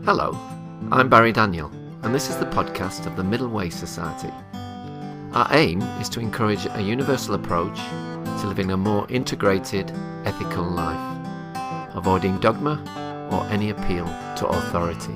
Hello, I'm Barry Daniel, and this is the podcast of the Middle Way Society. Our aim is to encourage a universal approach to living a more integrated, ethical life, avoiding dogma or any appeal to authority.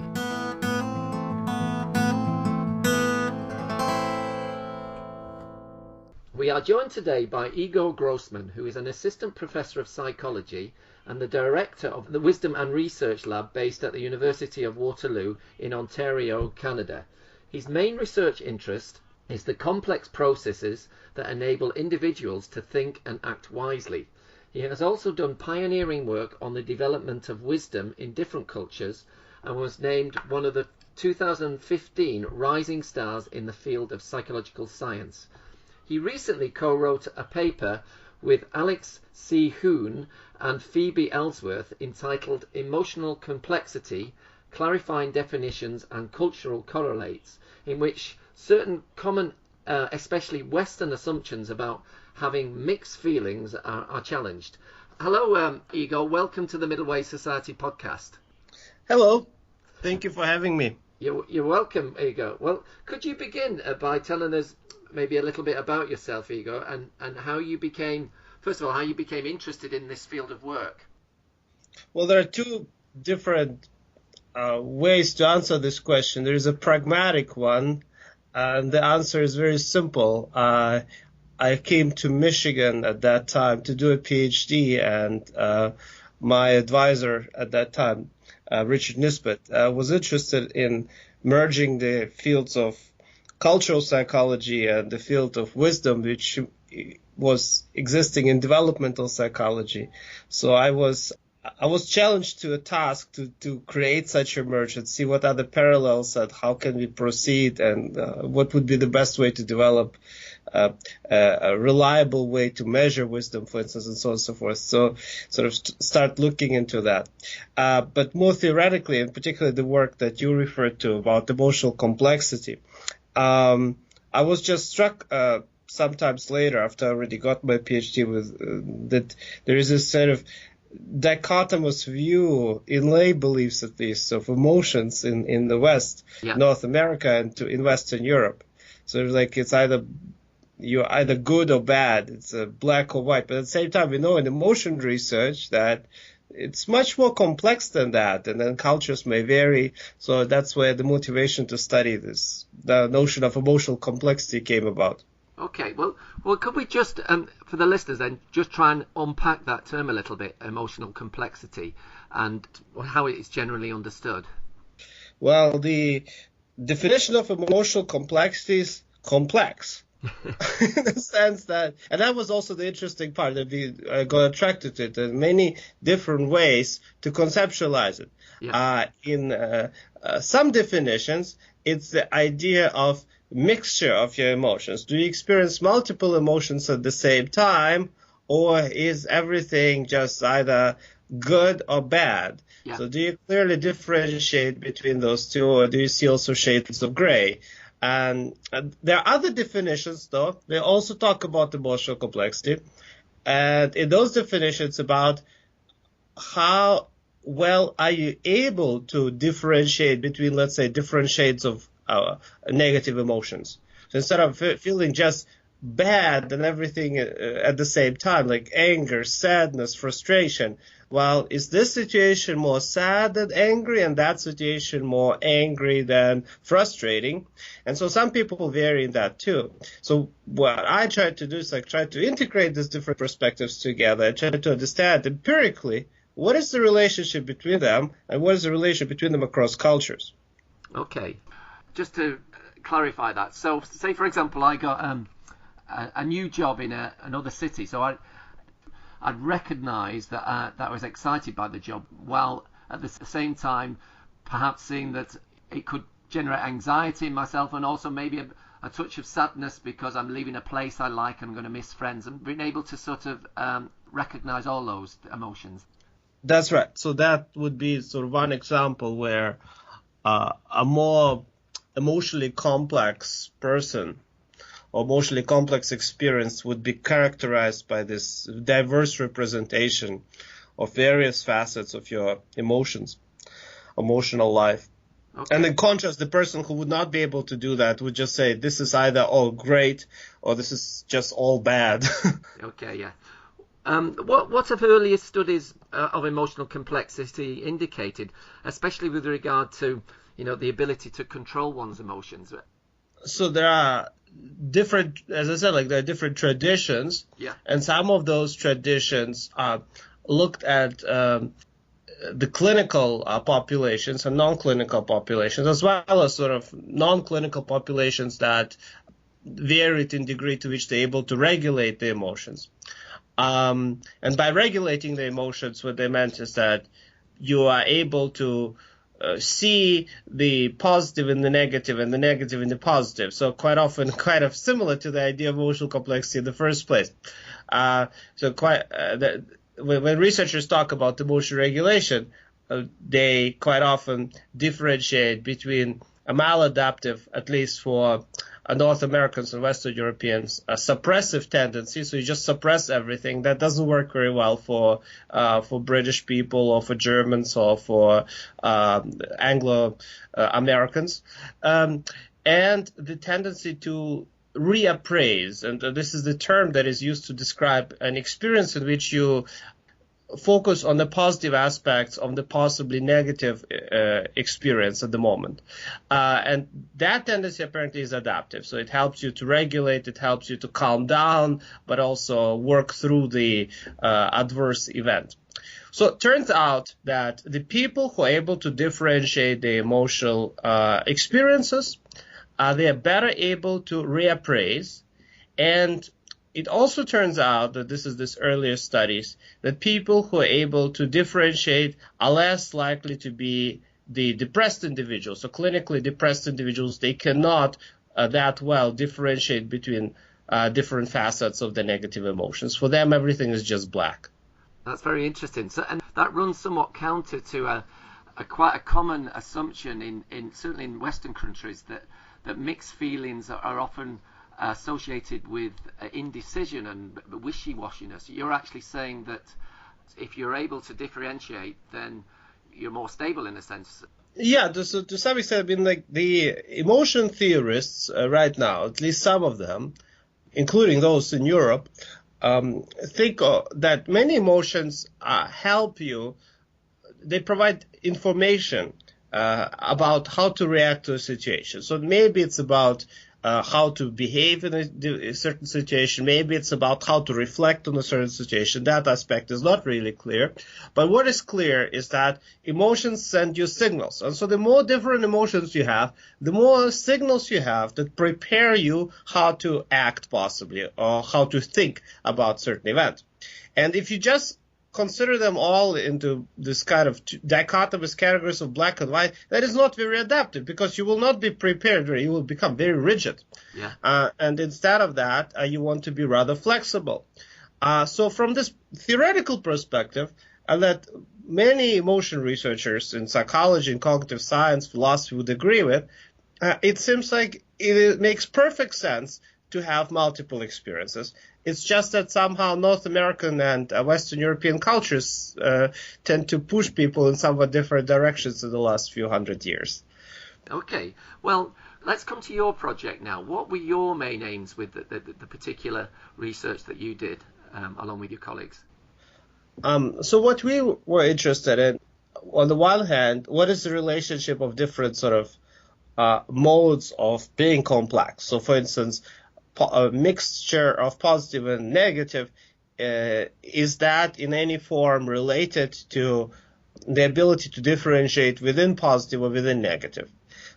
We are joined today by Igor Grossmann, who is an assistant professor of psychology and the director of the Wisdom and Research Lab based at the University of Waterloo in Ontario, Canada. His main research interest is the complex processes that enable individuals to think and act wisely. He has also done pioneering work on the development of wisdom in different cultures and was named one of the 2015 Rising Stars in the field of psychological science. He recently co-wrote a paper with Alex C. Huynh and Phoebe Ellsworth entitled Emotional Complexity, Clarifying Definitions and Cultural Correlates, in which certain common, especially Western assumptions about having mixed feelings are challenged. Hello, Igor. Welcome to the Middle Way Society podcast. Hello. Thank you for having me. You're welcome, Igor. Well, could you begin by telling us maybe a little bit about yourself, Igor, and how you became, first of all, how you became interested in this field of work? Well, there are two different ways to answer this question. There is a pragmatic one, and the answer is very simple. I came to Michigan at that time to do a PhD, and my advisor at that time, Richard Nisbet, was interested in merging the fields of cultural psychology and the field of wisdom, which was existing in developmental psychology. So I was challenged to a task to create such a merge and see what are the parallels and how can we proceed and what would be the best way to develop a reliable way to measure wisdom, for instance, and so on and so forth. So sort of start looking into that. But more theoretically, and particularly the work that you referred to about emotional complexity, I was just struck sometimes later, after I already got my PhD, with that there is a sort of dichotomous view in lay beliefs, at least, of emotions in the West, North America, and in Western Europe. So like you're either good or bad. It's black or white. But at the same time, we know in emotion research that it's much more complex than that, and then cultures may vary. So that's where the motivation to study this, the notion of emotional complexity, came about. Okay, well, could we just, for the listeners then, just try and unpack that term a little bit, emotional complexity, and how it is generally understood? Well, the definition of emotional complexity is complex. In the sense that, and that was also the interesting part, that we got attracted to it. There are many different ways to conceptualize it. Yeah. In some definitions, it's the idea of mixture of your emotions. Do you experience multiple emotions at the same time, or is everything just either good or bad? Yeah. So do you clearly differentiate between those two, or do you see also shades of gray? And there are other definitions, though. They also talk about emotional complexity. And in those definitions, about how well are you able to differentiate between, let's say, different shades of negative emotions. So instead of feeling just bad and everything at the same time, like anger, sadness, frustration, well, is this situation more sad than angry, and that situation more angry than frustrating? And so some people vary in that too. So what I try to do is try to integrate these different perspectives together and try to understand empirically what is the relationship between them and what is the relationship between them across cultures. Okay. Just to clarify that, so say, for example, I got a new job in another city, so I'd recognise that I was excited by the job, while at the same time perhaps seeing that it could generate anxiety in myself, and also maybe a touch of sadness because I'm leaving a place I like and I'm going to miss friends, and being able to sort of recognise all those emotions. That's right. So that would be sort of one example where a more emotionally complex person or emotionally complex experience would be characterized by this diverse representation of various facets of your emotional life. Okay. And in contrast, the person who would not be able to do that would just say, this is either all great or this is just all bad. Okay, yeah. What have earlier studies of emotional complexity indicated, especially with regard to, the ability to control one's emotions? So there are different, as I said, like there are different traditions. Yeah. And some of those traditions looked at the clinical populations and non-clinical populations, as well as sort of non-clinical populations that varied in degree to which they're able to regulate the emotions. And by regulating the emotions, what they meant is that you are able to see the positive in the negative and the negative in the positive. So quite often, kind of similar to the idea of emotional complexity in the first place. When researchers talk about emotion regulation, they quite often differentiate between a maladaptive, at least for North Americans and Western Europeans, a suppressive tendency. So you just suppress everything. That doesn't work very well for British people or for Germans or for Anglo Americans, and the tendency to reappraise. And this is the term that is used to describe an experience in which you focus on the positive aspects of the possibly negative experience at the moment. And that tendency apparently is adaptive. So it helps you to regulate, it helps you to calm down, but also work through the adverse event. So it turns out that the people who are able to differentiate the emotional experiences, they are better able to reappraise. And it also turns out that this earlier studies, that people who are able to differentiate are less likely to be the depressed individuals. So clinically depressed individuals, they cannot that well differentiate between different facets of the negative emotions. For them, everything is just black. That's very interesting. So, and that runs somewhat counter to quite a common assumption certainly in Western countries that mixed feelings are often associated with indecision and wishy-washiness. You're actually saying that if you're able to differentiate, then you're more stable in a sense. Yeah, to some extent, I mean, like the emotion theorists right now, at least some of them, including those in Europe, think that many emotions help you. They provide information about how to react to a situation. So maybe it's about how to behave in a certain situation. Maybe it's about how to reflect on a certain situation. That aspect is not really clear. But what is clear is that emotions send you signals. And so the more different emotions you have, the more signals you have that prepare you how to act possibly or how to think about certain event. And if you just consider them all into this kind of dichotomous categories of black and white, that is not very adaptive because you will not be prepared, you will become very rigid. Yeah. And instead of that, you want to be rather flexible. So from this theoretical perspective, that many emotion researchers in psychology and cognitive science, philosophy would agree with, it seems like it makes perfect sense to have multiple experiences. It's just that somehow North American and Western European cultures tend to push people in somewhat different directions in the last few hundred years. Okay, well, let's come to your project now. What were your main aims with the particular research that you did along with your colleagues? So what we were interested in, on the one hand, what is the relationship of different sort of modes of being complex? So for instance, a mixture of positive and negative, is that in any form related to the ability to differentiate within positive or within negative?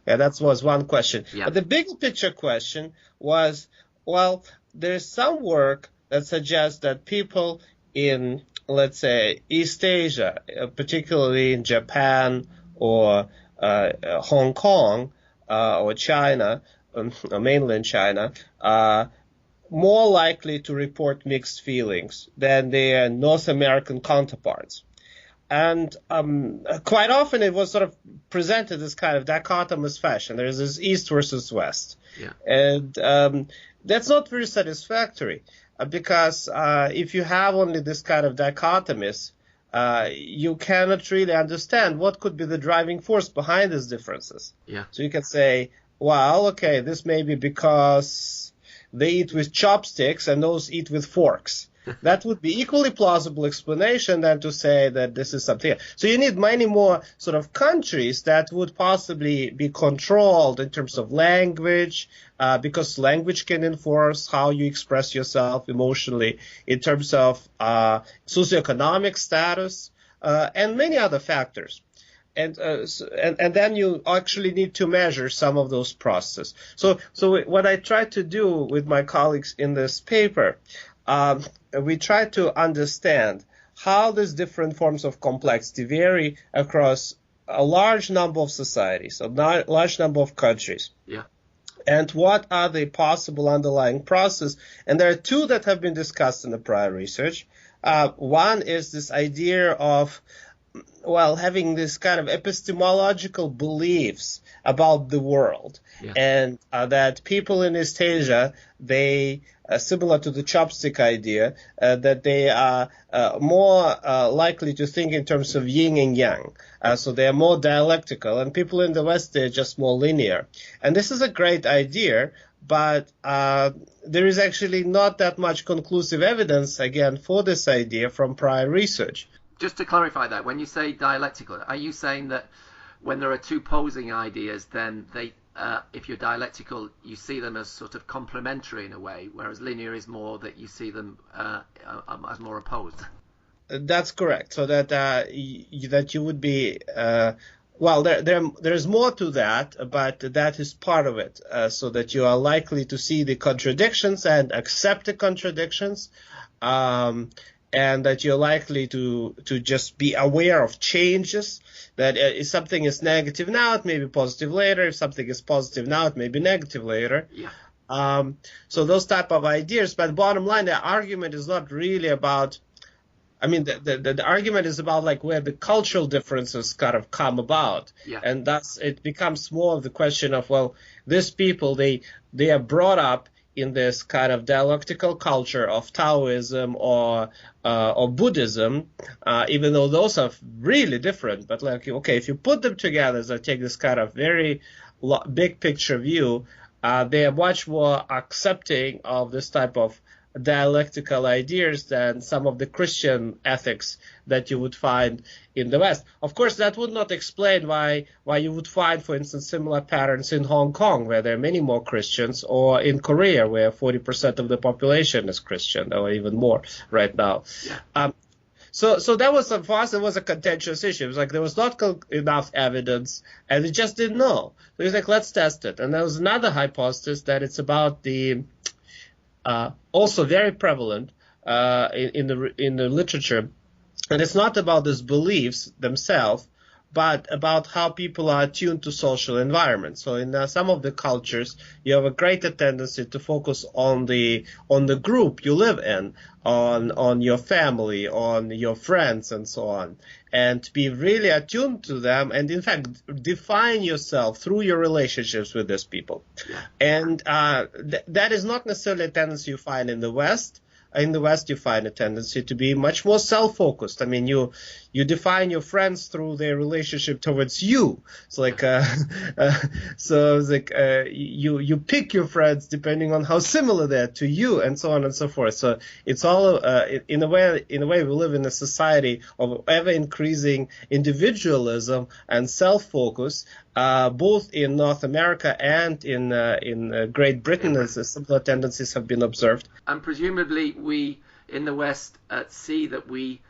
Yeah, that was one question. Yeah. But the bigger picture question was, well, there's some work that suggests that people in, let's say, East Asia, particularly in Japan or Hong Kong or China, mainland China, more likely to report mixed feelings than their North American counterparts. And quite often it was sort of presented as kind of dichotomous fashion. There's this East versus West. Yeah. And that's not very satisfactory because if you have only this kind of dichotomies, you cannot really understand what could be the driving force behind these differences. Yeah. So you can say, well, okay, this may be because they eat with chopsticks and those eat with forks. That would be equally plausible explanation than to say that this is something else. So you need many more sort of countries that would possibly be controlled in terms of language, because language can enforce how you express yourself emotionally, in terms of socioeconomic status, and many other factors. And then you actually need to measure some of those processes. So what I try to do with my colleagues in this paper, we try to understand how these different forms of complexity vary across a large number of societies, a large number of countries. Yeah. And what are the possible underlying processes? And there are two that have been discussed in the prior research. One is this idea of, well, having this kind of epistemological beliefs about the world. Yeah. And that people in East Asia, they, similar to the chopstick idea, that they are more likely to think in terms of yin and yang. So they are more dialectical, and people in the West, they're just more linear. And this is a great idea, but there is actually not that much conclusive evidence, again, for this idea from prior research. Just to clarify that, when you say dialectical, are you saying that when there are two opposing ideas, then they, if you're dialectical, you see them as sort of complementary in a way, whereas linear is more that you see them as more opposed? That's correct. So that that you would be well, there's more to that, but that is part of it. So that you are likely to see the contradictions and accept the contradictions. And that you're likely to just be aware of changes, that if something is negative now, it may be positive later. If something is positive now, it may be negative later. Yeah. So those type of ideas, but bottom line, the argument is not really about, I mean, the argument is about like where the cultural differences kind of come about. Yeah. And thus it becomes more of the question of, well, these people, they are brought up in this kind of dialectical culture of Taoism or Buddhism, even though those are really different. But like, okay, if you put them together, so take this kind of very big picture view, they are much more accepting of this type of dialectical ideas than some of the Christian ethics that you would find in the West. Of course, that would not explain why you would find, for instance, similar patterns in Hong Kong, where there are many more Christians, or in Korea, where 40% of the population is Christian, or even more right now. Yeah. So that was, for us, it was a contentious issue. It was like there was not enough evidence, and we just didn't know. So it was like, let's test it. And there was another hypothesis that it's about the also very prevalent in the literature, and it's not about these beliefs themselves, but about how people are attuned to social environments. So in some of the cultures, you have a greater tendency to focus on the group you live in, on your family, on your friends, and so on, and to be really attuned to them, and in fact define yourself through your relationships with these people. Yeah. And that is not necessarily a tendency you find in the West. In the West, you find a tendency to be much more self-focused. I mean, you define your friends through their relationship towards you. It's like, so it's like you pick your friends depending on how similar they're to you, and so on and so forth. So it's all in a way we live in a society of ever increasing individualism and self-focus. Both in North America and in Great Britain, as similar tendencies have been observed. And presumably we in the West see that we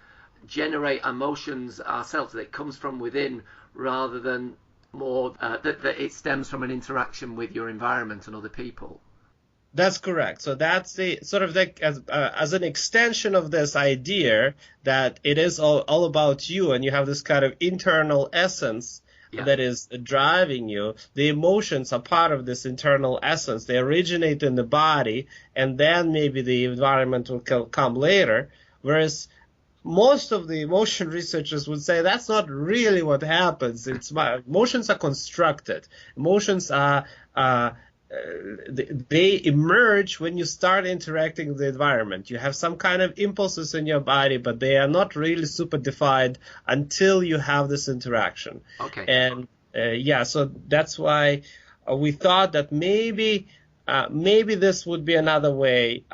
generate emotions ourselves, that it comes from within rather than more that it stems from an interaction with your environment and other people. That's correct. So that's the sort of like as an extension of this idea that it is all about you, and you have this kind of internal essence. Yeah. That is driving you. The emotions are part of this internal essence. They originate in the body, and then maybe the environment will come later. Whereas most of the emotion researchers would say that's not really what happens. Emotions are constructed. Emotions are they emerge when you start interacting with the environment. You have some kind of impulses in your body, but they are not really super defined until you have this interaction. Okay. And so that's why we thought that maybe this would be another way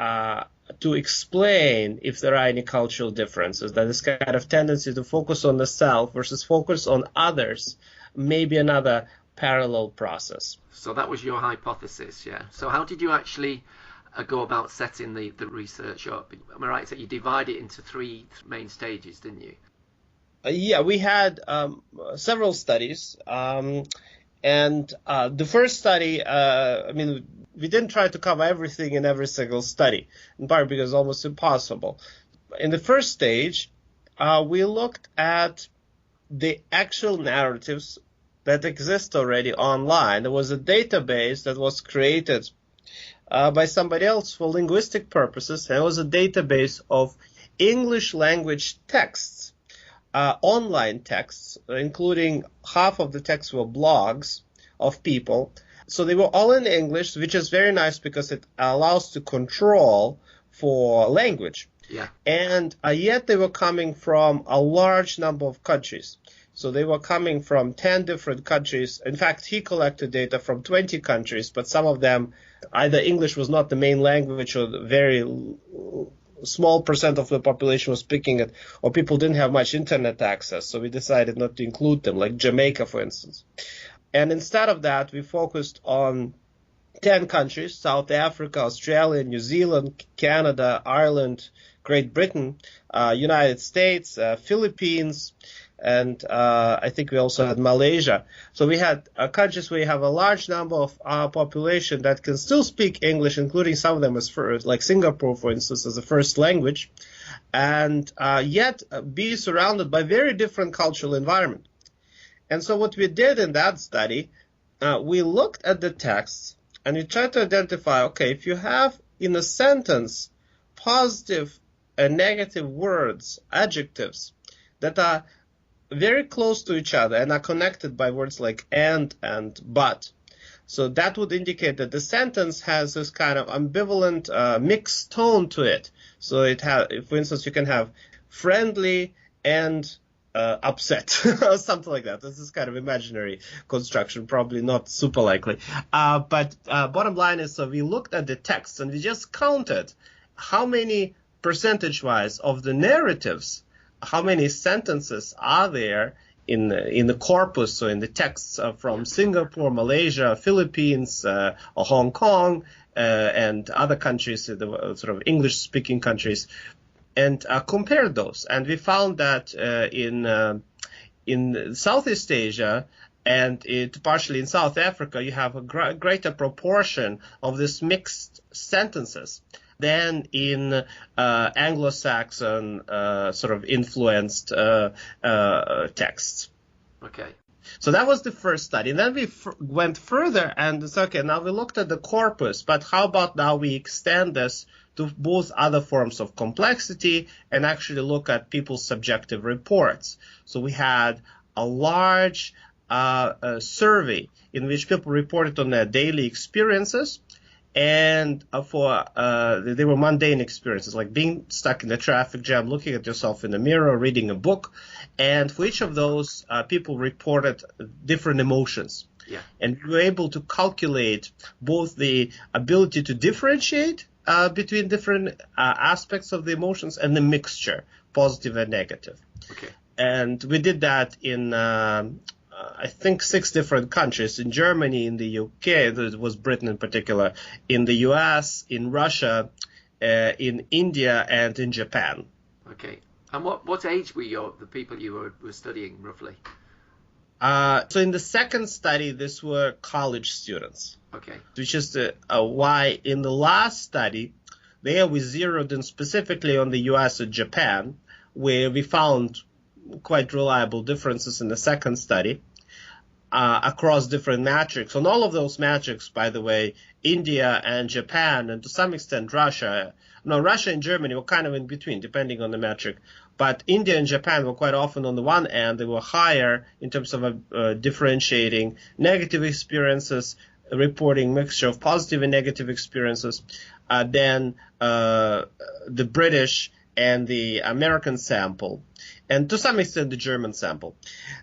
to explain if there are any cultural differences. That this kind of tendency to focus on the self versus focus on others may be another parallel process. So that was your hypothesis, yeah. So how did you actually go about setting the research up? Am I right that you divide it into three main stages, didn't you? We had several studies. And the first study, we didn't try to cover everything in every single study, in part because it's almost impossible. In the first stage, we looked at the actual narratives that exist already online. There was a database that was created by somebody else for linguistic purposes, and it was a database of English language texts, online texts, including half of the texts were blogs of people. So they were all in English, which is very nice because it allows to control for language. Yeah. And yet they were coming from a large number of countries. So they were coming from 10 different countries. In fact, he collected data from 20 countries, but some of them, either English was not the main language or very small percent of the population was speaking it, or people didn't have much internet access. So we decided not to include them, like Jamaica, for instance. And instead of that, we focused on 10 countries: South Africa, Australia, New Zealand, Canada, Ireland, Great Britain, United States, Philippines, and I think we also had Malaysia. So we had countries where you have a large number of population that can still speak English, including some of them as first, like Singapore, for instance, as a first language, and yet be surrounded by very different cultural environment. And so what we did in that study, we looked at the texts and we tried to identify, okay, if you have in a sentence positive and negative words, adjectives, that are very close to each other and are connected by words like and but. So that would indicate that the sentence has this kind of ambivalent mixed tone to it. So it has, for instance, you can have friendly and upset, or something like that. This is kind of imaginary construction, probably not super likely. But bottom line is, so we looked at the text and we just counted how many percentage-wise of the narratives, how many sentences are there in the corpus, so in the texts from Singapore, Malaysia, Philippines, or Hong Kong, and other countries, the sort of English-speaking countries, and compared those. And we found that in Southeast Asia and partially in South Africa, you have a greater proportion of this mixed sentences than in Anglo-Saxon sort of influenced texts. Okay. So that was the first study. And then we went further and said, okay, now we looked at the corpus, but how about now we extend this to both other forms of complexity and actually look at people's subjective reports. So we had a large survey in which people reported on their daily experiences, and they were mundane experiences, like being stuck in a traffic jam, looking at yourself in the mirror, reading a book. And for each of those, people reported different emotions. Yeah. And we were able to calculate both the ability to differentiate between different aspects of the emotions and the mixture, positive and negative. Okay. And we did that in I think 6 different countries: in Germany, in the UK, it was Britain in particular, in the US, in Russia, in India, and in Japan. Okay. And what age were the people you were studying roughly? So in the second study, these were college students. Okay. Which is why in the last study, there we zeroed in specifically on the US and Japan, where we found quite reliable differences in the second study across different metrics. On all of those metrics, by the way, India and Japan, and to some extent Russia and Germany were kind of in between, depending on the metric. But India and Japan were quite often on the one end. They were higher in terms of differentiating negative experiences reporting mixture of positive and negative experiences than the British and the American sample, and to some extent the German sample.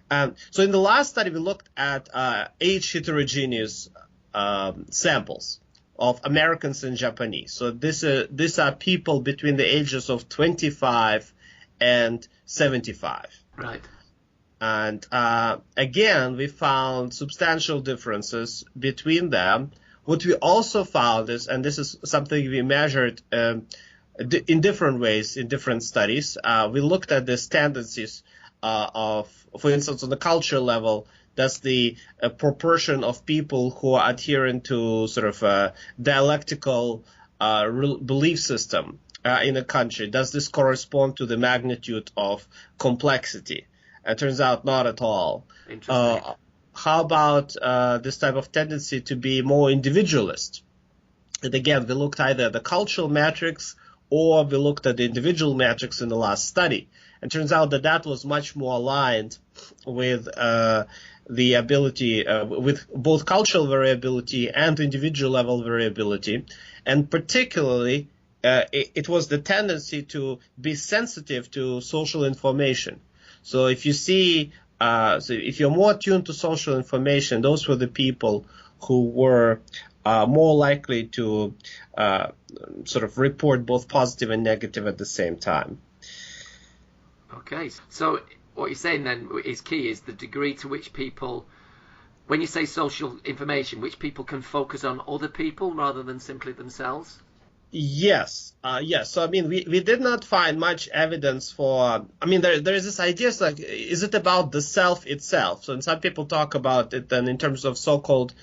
So in the last study, we looked at age heterogeneous samples of Americans and Japanese. So these are people between the ages of 25 and 75. Right. And again, we found substantial differences between them. What we also found is, and this is something we measured in different ways in different studies, we looked at these tendencies of, for instance, on the cultural level, that's the proportion of people who are adherent to sort of a dialectical belief system in a country. Does this correspond to the magnitude of complexity? It turns out not at all. Interesting. How about this type of tendency to be more individualist? And again, we looked either at the cultural metrics or we looked at the individual metrics in the last study. And turns out that that was much more aligned with the ability, with both cultural variability and individual level variability. And particularly, it was the tendency to be sensitive to social information. So if you see, so if you're more attuned to social information, those were the people who were more likely to sort of report both positive and negative at the same time. Okay, so what you're saying then is key is the degree to which people, when you say social information, which people can focus on other people rather than simply themselves? Yes, yes. So, I mean, we did not find much evidence for, I mean, there is this idea, like, is it about the self itself? So, and some people talk about it then in terms of so-called,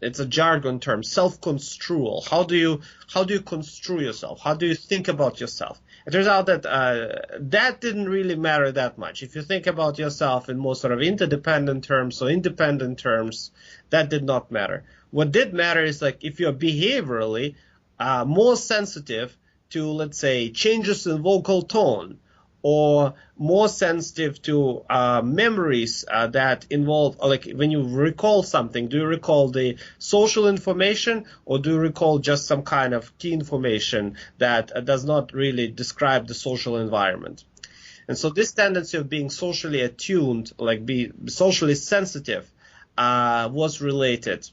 it's a jargon term, self-construal. How do you construe yourself? How do you think about yourself? It turns out that that didn't really matter that much. If you think about yourself in more sort of interdependent terms or independent terms, that did not matter. What did matter is like if you're behaviorally more sensitive to, let's say, changes in vocal tone, or more sensitive to memories that involve, like when you recall something, do you recall the social information or do you recall just some kind of key information that does not really describe the social environment? And so this tendency of being socially attuned, like be socially sensitive, was related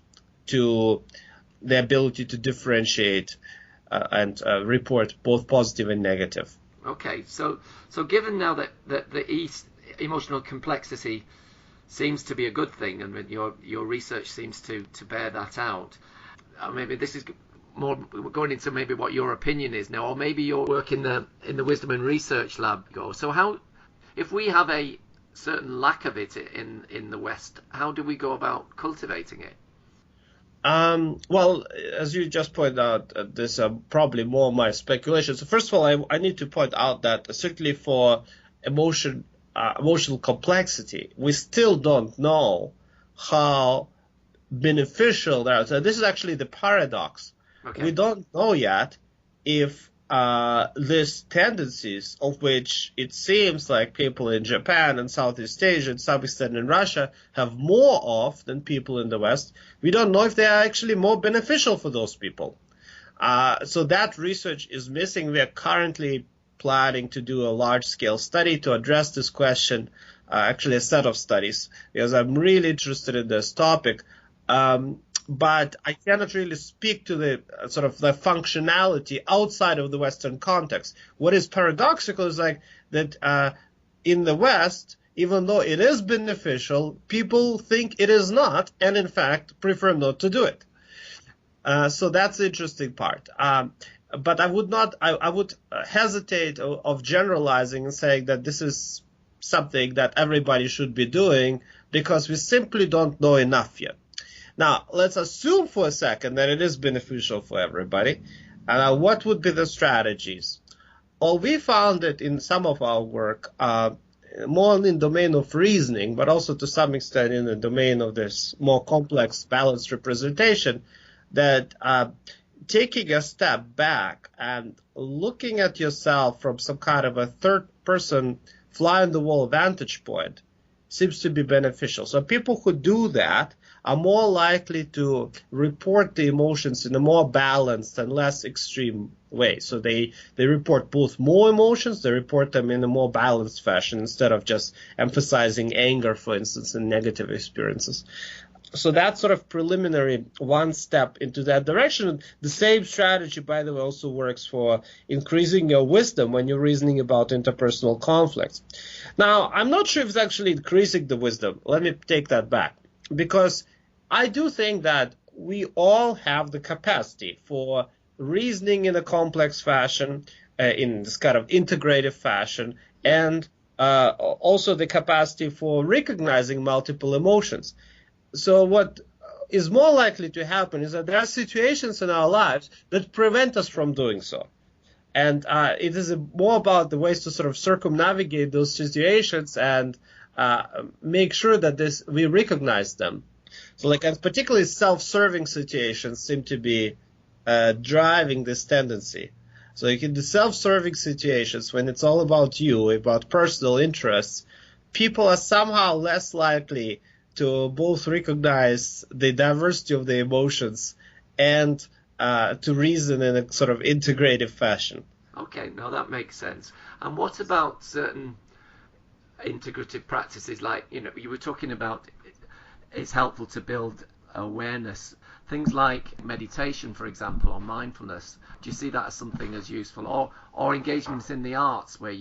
to the ability to differentiate and report both positive and negative. Okay, so given now that the emotional complexity seems to be a good thing, and your research seems to bear that out, maybe this is more going into maybe what your opinion is now, or maybe your work in the Wisdom and Research Lab. So how, if we have a certain lack of it in the West, how do we go about cultivating it? Well, as you just pointed out, this is probably more my speculation. So first of all, I need to point out that certainly for emotional complexity, we still don't know how beneficial that is. So this is actually the paradox. Okay. We don't know yet if these tendencies, of which it seems like people in Japan and Southeast Asia and some extent in Russia have more of than people in the West, we don't know if they are actually more beneficial for those people. So that research is missing. We are currently planning to do a large-scale study to address this question, actually a set of studies, because I'm really interested in this topic. But I cannot really speak to the sort of the functionality outside of the Western context. What is paradoxical is like that in the West, even though it is beneficial, people think it is not, and in fact prefer not to do it. So that's the interesting part. But I would hesitate of generalizing and saying that this is something that everybody should be doing because we simply don't know enough yet. Now, let's assume for a second that it is beneficial for everybody. What would be the strategies? Well, we found that in some of our work, more in the domain of reasoning, but also to some extent in the domain of this more complex balanced representation, that taking a step back and looking at yourself from some kind of a third-person fly-on-the-wall vantage point seems to be beneficial. So people who do that are more likely to report the emotions in a more balanced and less extreme way. So they report both more emotions, they report them in a more balanced fashion instead of just emphasizing anger, for instance, in negative experiences. So that's sort of preliminary one step into that direction. The same strategy, by the way, also works for increasing your wisdom when you're reasoning about interpersonal conflicts. Now, I'm not sure if it's actually increasing the wisdom. Let me take that back. Because I do think that we all have the capacity for reasoning in a complex fashion, in this kind of integrative fashion, and also the capacity for recognizing multiple emotions. So what is more likely to happen is that there are situations in our lives that prevent us from doing so. And it is more about the ways to sort of circumnavigate those situations and make sure that we recognize them. So and particularly self-serving situations seem to be driving this tendency. So in the self-serving situations, when it's all about you, about personal interests, people are somehow less likely to both recognize the diversity of the emotions and to reason in a sort of integrative fashion. Okay, no, that makes sense. And what about certain integrative practices, like, you were talking about it's helpful to build awareness, things like meditation, for example, or mindfulness. Do you see that as something as useful, or engagements in the arts, where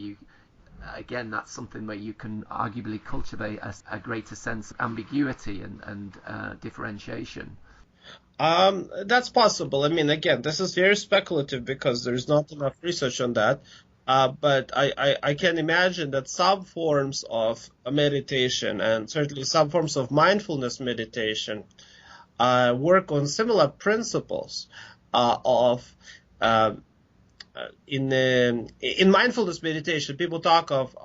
again, that's something where you can arguably cultivate a greater sense of ambiguity and differentiation? That's possible. I mean, again, this is very speculative because there's not enough research on that. But I can imagine that some forms of meditation and certainly some forms of mindfulness meditation work on similar principles in mindfulness meditation, people talk of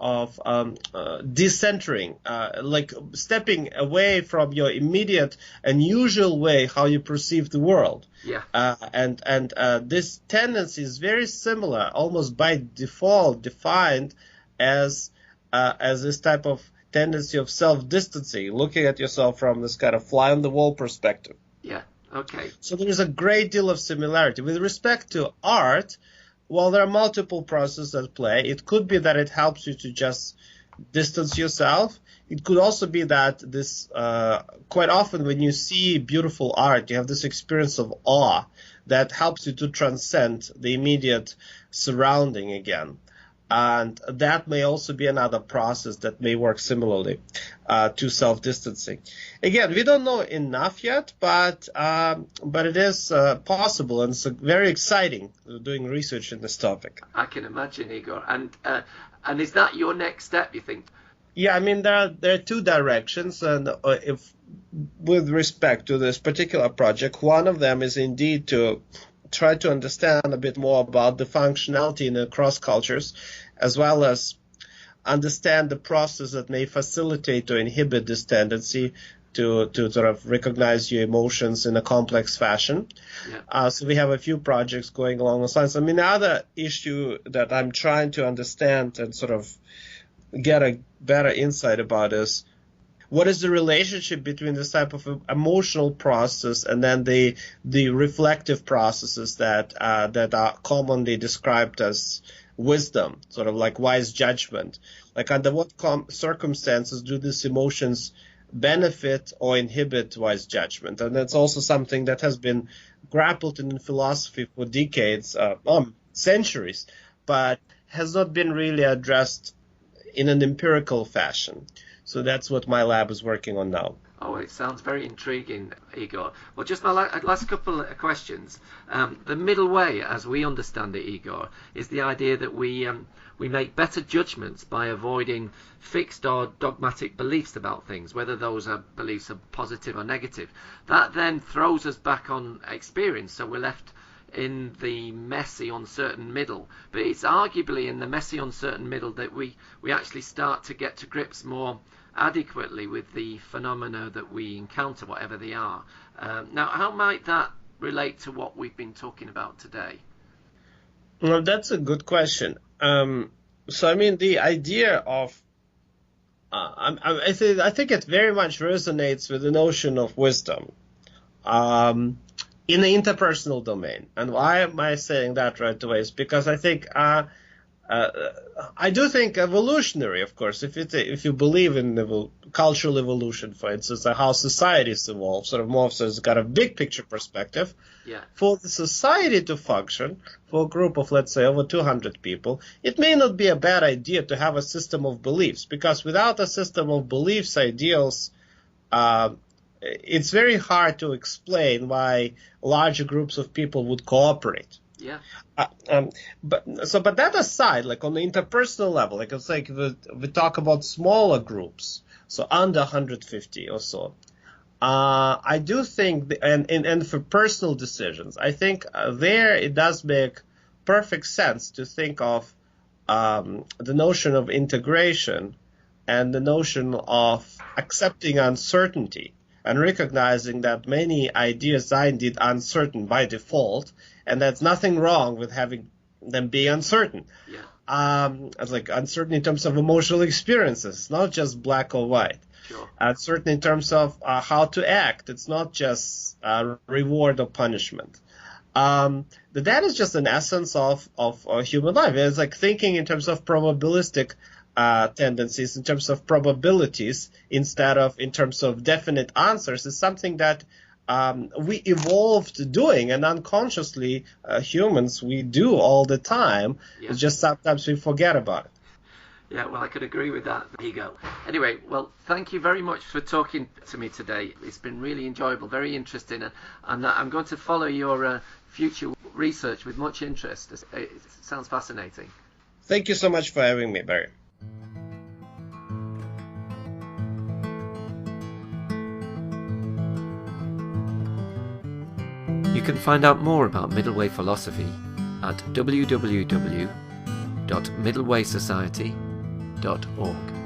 decentering, like stepping away from your immediate and usual way how you perceive the world. Yeah. And this tendency is very similar, almost by default defined as this type of tendency of self-distancing, looking at yourself from this kind of fly-on-the-wall perspective. Yeah. Okay. So there is a great deal of similarity. With respect to art, while there are multiple processes at play, it could be that it helps you to just distance yourself. It could also be that this, quite often when you see beautiful art, you have this experience of awe that helps you to transcend the immediate surrounding again. And that may also be another process that may work similarly to self-distancing. Again, we don't know enough yet, but it is possible, and it's very exciting doing research in this topic. I can imagine, Igor. And is that your next step, you think? Yeah, I mean, there are two directions, and if with respect to this particular project, one of them is indeed to try to understand a bit more about the functionality in the cross cultures, as well as understand the process that may facilitate or inhibit this tendency to sort of recognize your emotions in a complex fashion. Yeah. So we have a few projects going along those lines. I mean, the other issue that I'm trying to understand and sort of get a better insight about is what is the relationship between this type of emotional process and then the reflective processes that are commonly described as wisdom, sort of like wise judgment? Like under what circumstances do these emotions benefit or inhibit wise judgment? And that's also something that has been grappled in philosophy for decades, centuries, but has not been really addressed in an empirical fashion. So that's what my lab is working on now. Oh, it sounds very intriguing, Igor. Well, just my last couple of questions. The middle way, as we understand it, Igor, is the idea that we make better judgments by avoiding fixed or dogmatic beliefs about things, whether those beliefs are positive or negative. That then throws us back on experience, so we're left in the messy, uncertain middle. But it's arguably in the messy, uncertain middle that we actually start to get to grips more adequately with the phenomena that we encounter, whatever they are. Now, how might that relate to what we've been talking about today? Well, that's a good question. So, I mean, the idea of I think it very much resonates with the notion of wisdom in the interpersonal domain. And why am I saying that right away? Is because I think I do think evolutionary, of course, if you believe in cultural evolution, for instance, how societies evolve, sort of more so it's got a big picture perspective. Yeah. For the society to function, for a group of, let's say, over 200 people, it may not be a bad idea to have a system of beliefs, because without a system of beliefs, ideals, it's very hard to explain why larger groups of people would cooperate. Yeah. But that aside, like on the interpersonal level, like it's like we talk about smaller groups, so under 150 or so. I do think, and for personal decisions, I think there it does make perfect sense to think of the notion of integration and the notion of accepting uncertainty and recognizing that many ideas are indeed uncertain by default, and there's nothing wrong with having them be uncertain. Yeah. It's like uncertain in terms of emotional experiences, not just black or white. Sure. Uncertain in terms of how to act. It's not just reward or punishment. That is just an essence of human life. It's like thinking in terms of probabilistic tendencies, in terms of probabilities, instead of in terms of definite answers, is something that we evolved doing, and unconsciously humans, we do all the time. Yeah. It's just sometimes we forget about it. Yeah, well, I could agree with that. There you go. Anyway, well, thank you very much for talking to me today. It's been really enjoyable, very interesting, and I'm going to follow your future research with much interest. It sounds fascinating. Thank you so much for having me, Barry. You can find out more about middle way philosophy at www.middlewaysociety.org.